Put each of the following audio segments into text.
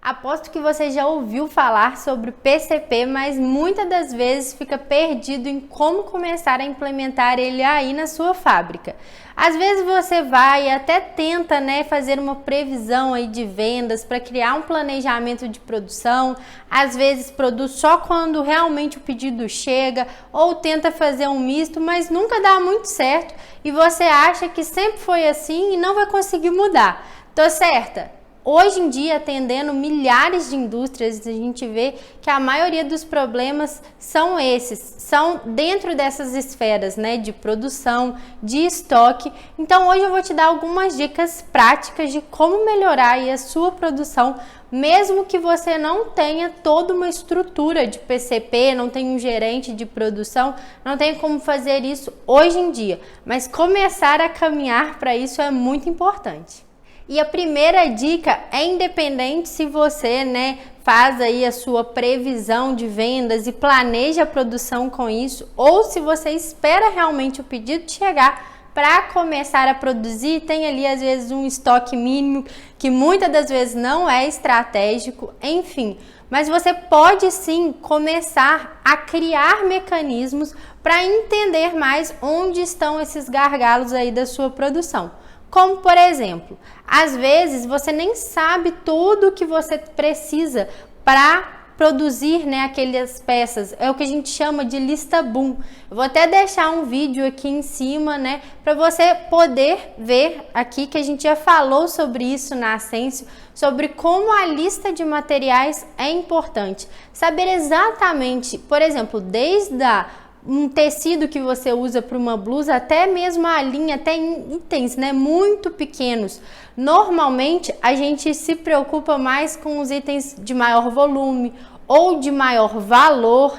Aposto que você já ouviu falar sobre PCP, mas muitas das vezes fica perdido em como começar a implementar ele aí na sua fábrica. Às vezes você vai e até tenta, fazer uma previsão aí de vendas para criar um planejamento de produção. Às vezes produz só quando realmente o pedido chega ou tenta fazer um misto, mas nunca dá muito certo e você acha que sempre foi assim e não vai conseguir mudar. Tô certa? Hoje em dia, atendendo milhares de indústrias, a gente vê que a maioria dos problemas são esses, são dentro dessas esferas, de produção, de estoque. Então, hoje eu vou te dar algumas dicas práticas de como melhorar aí a sua produção, mesmo que você não tenha toda uma estrutura de PCP, não tenha um gerente de produção, não tenha como fazer isso hoje em dia. Mas começar a caminhar para isso é muito importante. E a primeira dica é independente se você, faz aí a sua previsão de vendas e planeja a produção com isso, ou se você espera realmente o pedido chegar para começar a produzir, tem ali às vezes um estoque mínimo que muitas das vezes não é estratégico, enfim. Mas você pode sim começar a criar mecanismos para entender mais onde estão esses gargalos aí da sua produção. Como, por exemplo, às vezes você nem sabe tudo o que você precisa para produzir, aquelas peças. É o que a gente chama de lista boom. Eu vou até deixar um vídeo aqui em cima, para você poder ver aqui que a gente já falou sobre isso na Ascencio, sobre como a lista de materiais é importante. Saber exatamente, por exemplo, desde um tecido que você usa para uma blusa, até mesmo a linha, até itens, muito pequenos. Normalmente, a gente se preocupa mais com os itens de maior volume ou de maior valor,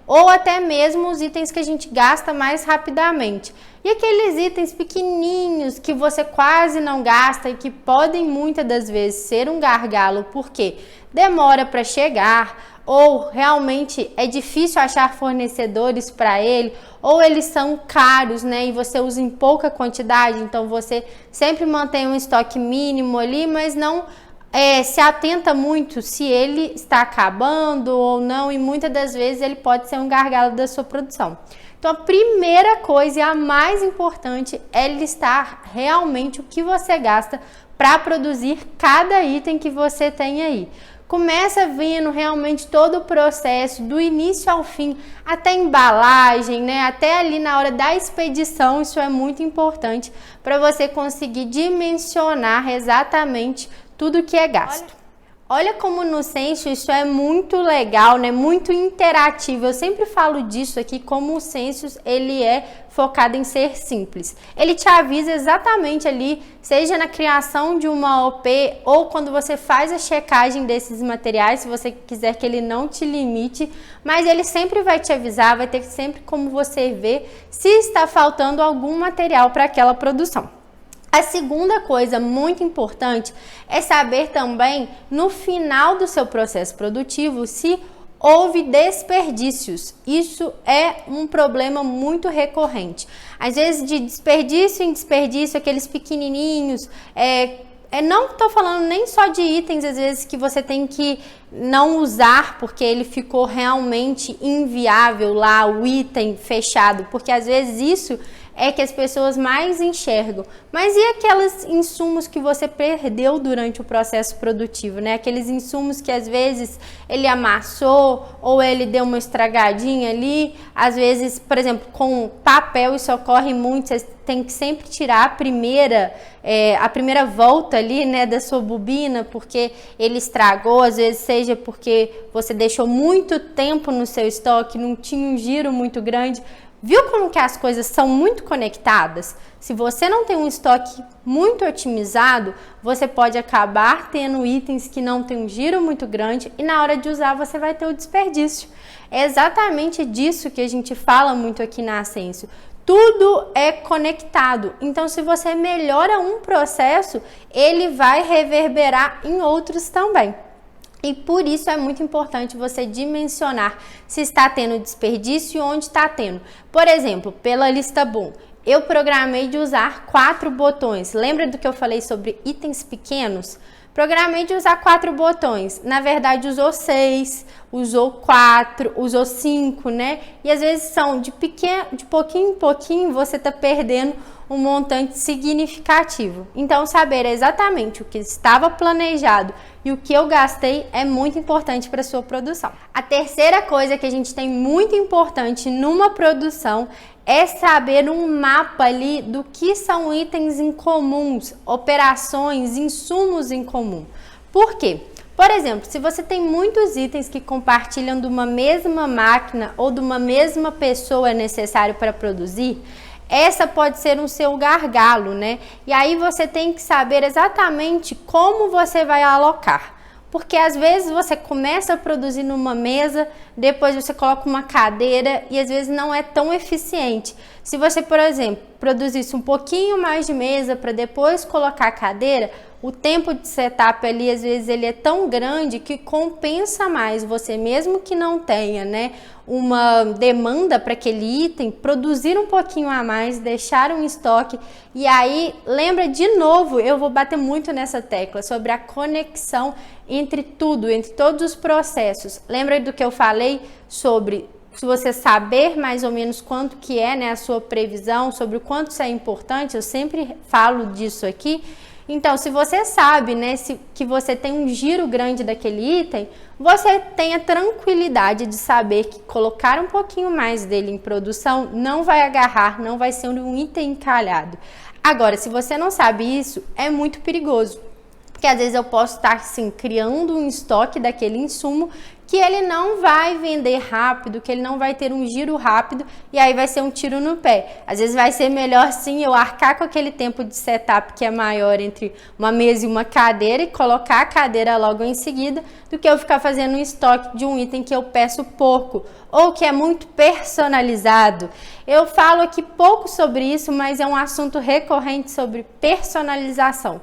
ou até mesmo os itens que a gente gasta mais rapidamente. E aqueles itens pequenininhos que você quase não gasta e que podem muitas das vezes ser um gargalo, porque demora para chegar, ou realmente é difícil achar fornecedores para ele, ou eles são caros, e você usa em pouca quantidade, então você sempre mantém um estoque mínimo ali, mas não se atenta muito se ele está acabando ou não, e muitas das vezes ele pode ser um gargalo da sua produção. Então a primeira coisa e a mais importante é listar realmente o que você gasta para produzir cada item que você tem aí. Começa vendo realmente todo o processo, do início ao fim, até a embalagem, até ali na hora da expedição. Isso é muito importante para você conseguir dimensionar exatamente tudo que é gasto. Olha como no Sensio isso é muito legal, muito interativo. Eu sempre falo disso aqui, como o Sensio ele é focado em ser simples. Ele te avisa exatamente ali, seja na criação de uma OP ou quando você faz a checagem desses materiais, se você quiser que ele não te limite, mas ele sempre vai te avisar, vai ter sempre como você ver se está faltando algum material para aquela produção. A segunda coisa muito importante é saber também, no final do seu processo produtivo, se houve desperdícios. Isso é um problema muito recorrente. Às vezes, de desperdício em desperdício, aqueles pequenininhos, não estou falando nem só de itens, às vezes, que você tem que não usar porque ele ficou realmente inviável lá, o item fechado, porque às vezes isso é que as pessoas mais enxergam. Mas e aqueles insumos que você perdeu durante o processo produtivo, Aqueles insumos que às vezes ele amassou ou ele deu uma estragadinha ali. Às vezes, por exemplo, com papel isso ocorre muito, você tem que sempre tirar a primeira volta ali, da sua bobina, porque ele estragou, às vezes seja porque você deixou muito tempo no seu estoque, não tinha um giro muito grande. Viu como que as coisas são muito conectadas? Se você não tem um estoque muito otimizado, você pode acabar tendo itens que não tem um giro muito grande e na hora de usar você vai ter o desperdício. É exatamente disso que a gente fala muito aqui na Ascencio. Tudo é conectado, então se você melhora um processo, ele vai reverberar em outros também. E por isso é muito importante você dimensionar se está tendo desperdício e onde está tendo. Por exemplo, pela lista boom, eu programei de usar 4 botões. Lembra do que eu falei sobre itens pequenos? Programei de usar 4 botões. Na verdade, usou 6, usou 4, usou 5, né? E às vezes são de pouquinho em pouquinho, você tá perdendo um montante significativo. Então, saber exatamente o que estava planejado e o que eu gastei é muito importante para a sua produção. A terceira coisa que a gente tem muito importante numa produção é saber um mapa ali do que são itens em comuns, operações, insumos em comum. Por quê? Por exemplo, se você tem muitos itens que compartilham de uma mesma máquina ou de uma mesma pessoa necessário para produzir, essa pode ser um seu gargalo, né? E aí você tem que saber exatamente como você vai alocar. Porque às vezes você começa a produzir numa mesa, depois você coloca uma cadeira e às vezes não é tão eficiente. Se você, por exemplo, produzisse um pouquinho mais de mesa para depois colocar a cadeira, o tempo de setup ali, às vezes, ele é tão grande que compensa mais você, mesmo que não tenha, né, uma demanda para aquele item, produzir um pouquinho a mais, deixar um estoque. E aí, lembra de novo, eu vou bater muito nessa tecla, sobre a conexão entre tudo, entre todos os processos. Lembra do que eu falei sobre se você saber mais ou menos quanto que é, né, a sua previsão, sobre o quanto isso é importante, eu sempre falo disso aqui. Então, se você sabe, né, que você tem um giro grande daquele item, você tem a tranquilidade de saber que colocar um pouquinho mais dele em produção não vai agarrar, não vai ser um item encalhado. Agora, se você não sabe isso, é muito perigoso. Porque às vezes eu posso estar, assim, criando um estoque daquele insumo que ele não vai vender rápido, que ele não vai ter um giro rápido e aí vai ser um tiro no pé. Às vezes vai ser melhor sim eu arcar com aquele tempo de setup que é maior entre uma mesa e uma cadeira e colocar a cadeira logo em seguida do que eu ficar fazendo um estoque de um item que eu peço pouco ou que é muito personalizado. Eu falo aqui pouco sobre isso, mas é um assunto recorrente sobre personalização.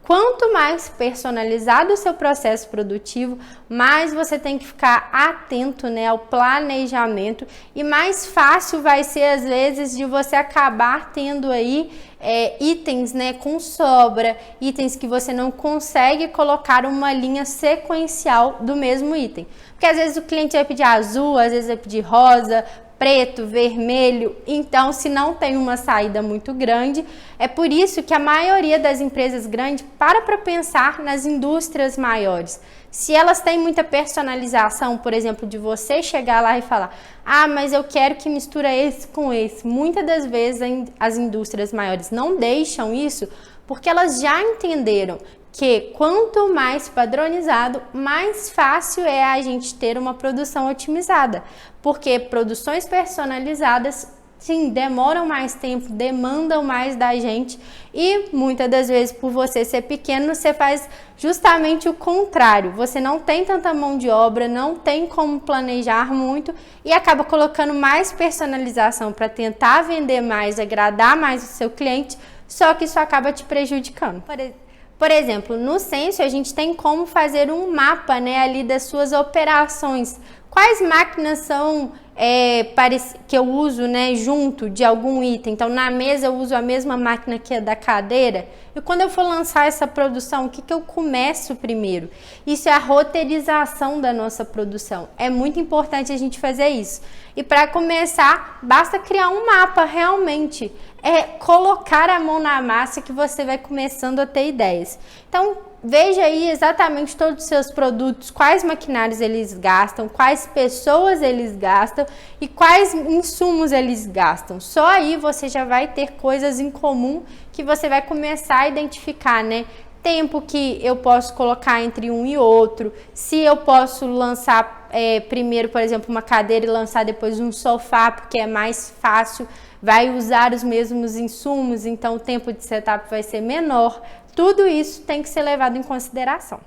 Quanto mais personalizado o seu processo produtivo, mais você tem que ficar atento, né, ao planejamento e mais fácil vai ser, às vezes, de você acabar tendo aí itens, né, com sobra, itens que você não consegue colocar uma linha sequencial do mesmo item. Porque às vezes o cliente vai pedir azul, às vezes vai pedir rosa, preto, vermelho, então se não tem uma saída muito grande, é por isso que a maioria das empresas grandes para pensar nas indústrias maiores. Se elas têm muita personalização, por exemplo, de você chegar lá e falar, ah, mas eu quero que mistura esse com esse. Muitas das vezes as indústrias maiores não deixam isso porque elas já entenderam que quanto mais padronizado, mais fácil é a gente ter uma produção otimizada, porque produções personalizadas, sim, demoram mais tempo, demandam mais da gente e muitas das vezes por você ser pequeno, você faz justamente o contrário, você não tem tanta mão de obra, não tem como planejar muito e acaba colocando mais personalização para tentar vender mais, agradar mais o seu cliente, só que isso acaba te prejudicando. Por exemplo, no Sensio a gente tem como fazer um mapa, né, ali das suas operações. Quais máquinas são que eu uso, né, junto de algum item? Então, na mesa eu uso a mesma máquina que a da cadeira. E quando eu for lançar essa produção, o que eu começo primeiro? Isso é a roteirização da nossa produção. É muito importante a gente fazer isso. E para começar, basta criar um mapa realmente. É colocar a mão na massa que você vai começando a ter ideias. Então, veja aí exatamente todos os seus produtos, quais maquinários eles gastam, quais pessoas eles gastam e quais insumos eles gastam. Só aí você já vai ter coisas em comum que você vai começar a identificar, né? Tempo que eu posso colocar entre um e outro, se eu posso lançar primeiro, por exemplo, uma cadeira e lançar depois um sofá, porque é mais fácil, vai usar os mesmos insumos, então o tempo de setup vai ser menor. Tudo isso tem que ser levado em consideração.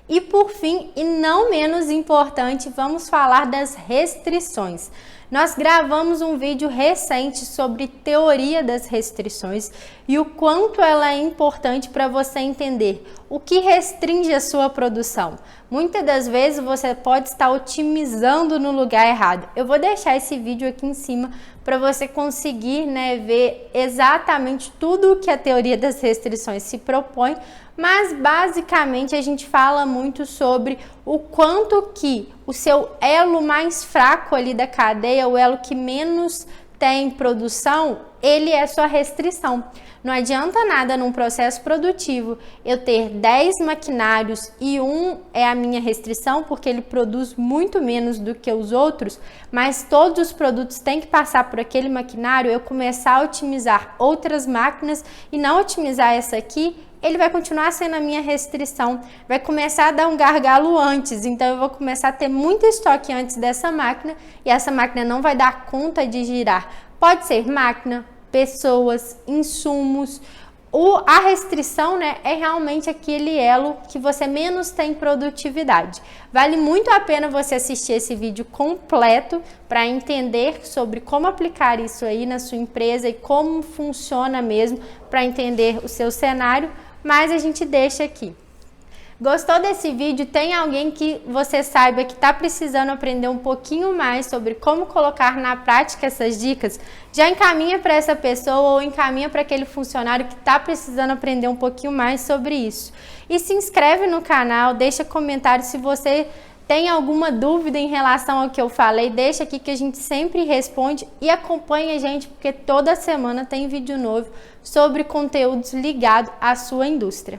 E por fim, e não menos importante, vamos falar das restrições. Nós gravamos um vídeo recente sobre teoria das restrições e o quanto ela é importante para você entender o que restringe a sua produção. Muitas das vezes você pode estar otimizando no lugar errado. Eu vou deixar esse vídeo aqui em cima para você conseguir, ver exatamente tudo o que a teoria das restrições se propõe, mas basicamente a gente fala muito sobre o quanto que o seu elo mais fraco ali da cadeia, o elo que menos tem produção, ele é sua restrição. Não adianta nada num processo produtivo eu ter 10 maquinários e um é a minha restrição, porque ele produz muito menos do que os outros, mas todos os produtos têm que passar por aquele maquinário, eu começar a otimizar outras máquinas e não otimizar essa aqui, ele vai continuar sendo a minha restrição, vai começar a dar um gargalo antes, então eu vou começar a ter muito estoque antes dessa máquina e essa máquina não vai dar conta de girar. Pode ser máquina, pessoas, insumos. A restrição, é realmente aquele elo que você menos tem produtividade. Vale muito a pena você assistir esse vídeo completo para entender sobre como aplicar isso aí na sua empresa e como funciona mesmo, para entender o seu cenário, mas a gente deixa aqui. Gostou desse vídeo? Tem alguém que você saiba que está precisando aprender um pouquinho mais sobre como colocar na prática essas dicas? Já encaminha para essa pessoa ou encaminha para aquele funcionário que está precisando aprender um pouquinho mais sobre isso. E se inscreve no canal, deixa comentário se você tem alguma dúvida em relação ao que eu falei, deixa aqui que a gente sempre responde e acompanha a gente porque toda semana tem vídeo novo sobre conteúdos ligados à sua indústria.